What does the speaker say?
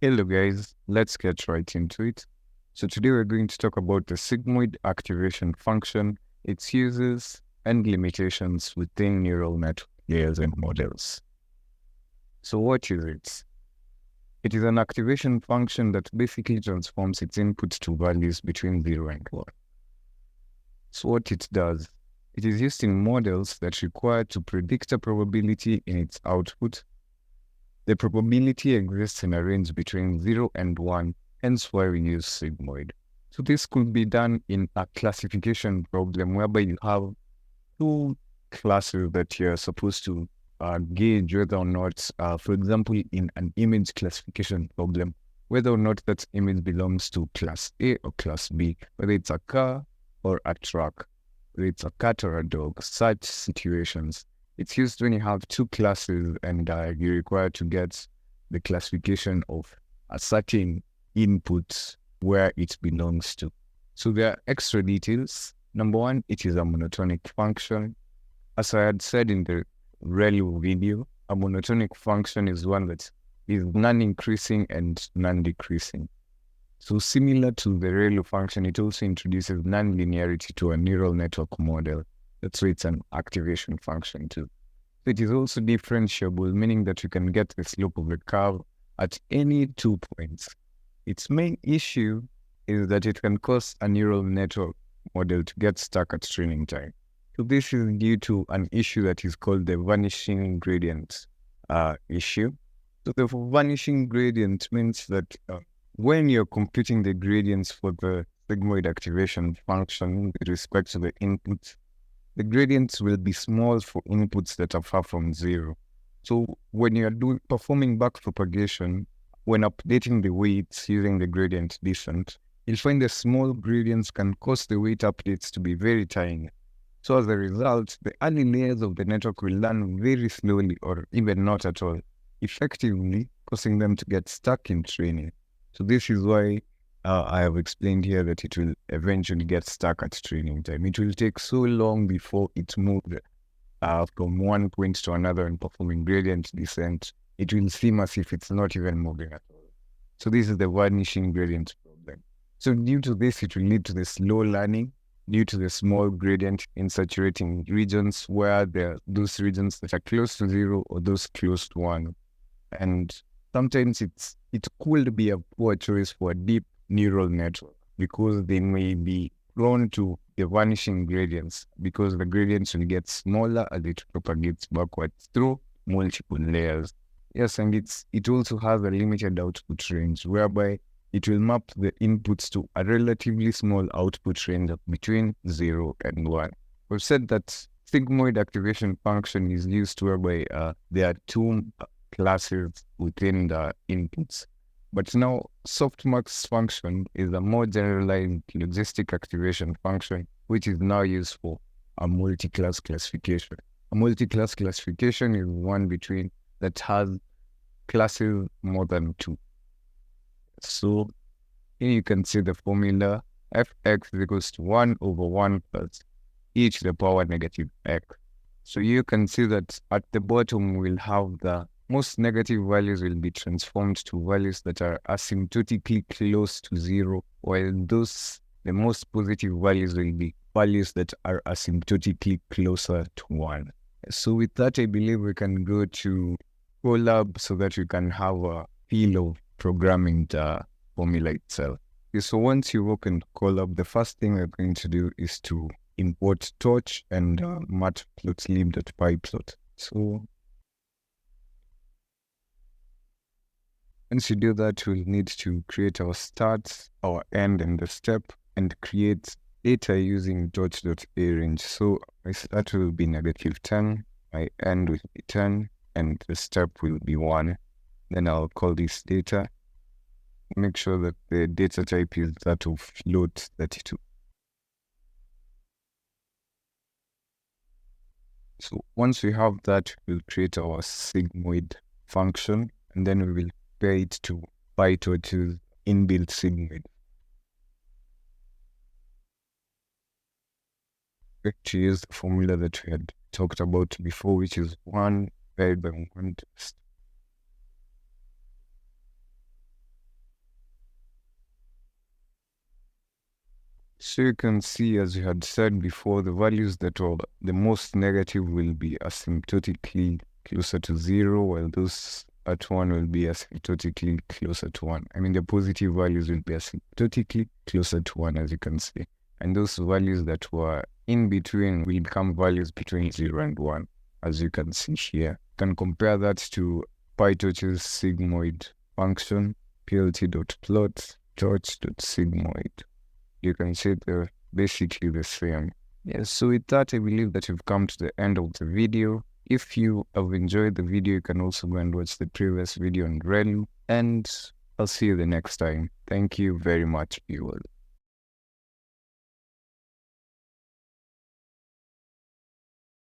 Hello guys, let's get right into it. So today we're going to talk about the Sigmoid Activation Function, its uses and limitations within neural network layers and models. So what is it? It is an activation function that basically transforms its inputs to values between 0 and 1. So what it does, it is used in models that require to predict a probability in its output. The probability exists in a range between 0 and 1, hence why we use sigmoid. So this could be done in a classification problem whereby you have two classes that you're supposed to gauge whether or not, for example, in an image classification problem, whether or not that image belongs to class A or class B, whether it's a car or a truck, whether it's a cat or a dog, such situations. It's used when you have two classes and you're required to get the classification of a certain input where it belongs to. So there are extra details. Number one, it is a monotonic function. As I had said in the ReLU video, a monotonic function is one that is non-increasing and non-decreasing. So similar to the ReLU function, it also introduces non-linearity to a neural network model. That's why it's an activation function too. So it is also differentiable, meaning that you can get the slope of the curve at any 2 points. Its main issue is that it can cause a neural network model to get stuck at training time. So this is due to an issue that is called the vanishing gradient issue. So the vanishing gradient means that when you're computing the gradients for the sigmoid activation function with respect to the inputs, the gradients will be small for inputs that are far from 0. So when you're performing back propagation, when updating the weights using the gradient descent, you'll find the small gradients can cause the weight updates to be very tiny. So as a result, the early layers of the network will learn very slowly or even not at all, effectively causing them to get stuck in training. So this is why I have explained here that it will eventually get stuck at training time. It will take so long before it moves from one point to another and performing gradient descent. It will seem as if it's not even moving at all. So this is the vanishing gradient problem. So due to this, it will lead to the slow learning due to the small gradient in saturating regions where there are those regions that are close to 0 or those close to 1. And sometimes it could be a poor choice for a deep neural network because they may be prone to the vanishing gradients because the gradients will get smaller as it propagates backwards through multiple layers. Yes, and it also has a limited output range whereby it will map the inputs to a relatively small output range of between 0 and 1. We've said that sigmoid activation function is used whereby there are two classes within the inputs. But now softmax function is a more generalized logistic activation function, which is now used for a multi-class classification. A multi-class classification is one between that has classes more than 2. So here you can see the formula fx is equals to 1 over 1 plus e to the power negative x. So you can see that at the bottom we'll have the most negative values will be transformed to values that are asymptotically close to 0, while the most positive values will be values that are asymptotically closer to 1. So with that, I believe we can go to Colab so that we can have a feel of programming the formula itself. Okay, so once you open Colab, the first thing we're going to do is to import torch and matplotlib.pyplot. So once you do that, we'll need to create our start, our end, and the step, and create data using torch.arange. So my start will be -10, my end will be 10, and the step will be 1. Then I'll call this data. Make sure that the data type is that of float 32. So once we have that, we'll create our sigmoid function, and then we will pair it to PyTorch's inbuilt sigmoid. We're going to use the formula that we had talked about before, which is 1 paired by 1 test. So you can see, as we had said before, the values that are the most negative will be asymptotically closer to 0, while those at 1 will be asymptotically closer to 1. I mean, the positive values will be asymptotically closer to 1, as you can see. And those values that were in between will become values between 0 and 1, as you can see here. You can compare that to PyTorch's sigmoid function, plt.plot torch.sigmoid. You can see they're basically the same. Yes, so with that, I believe that you've come to the end of the video. If you have enjoyed the video, you can also go and watch the previous video on ReLU, and I'll see you the next time. Thank you very much, viewers.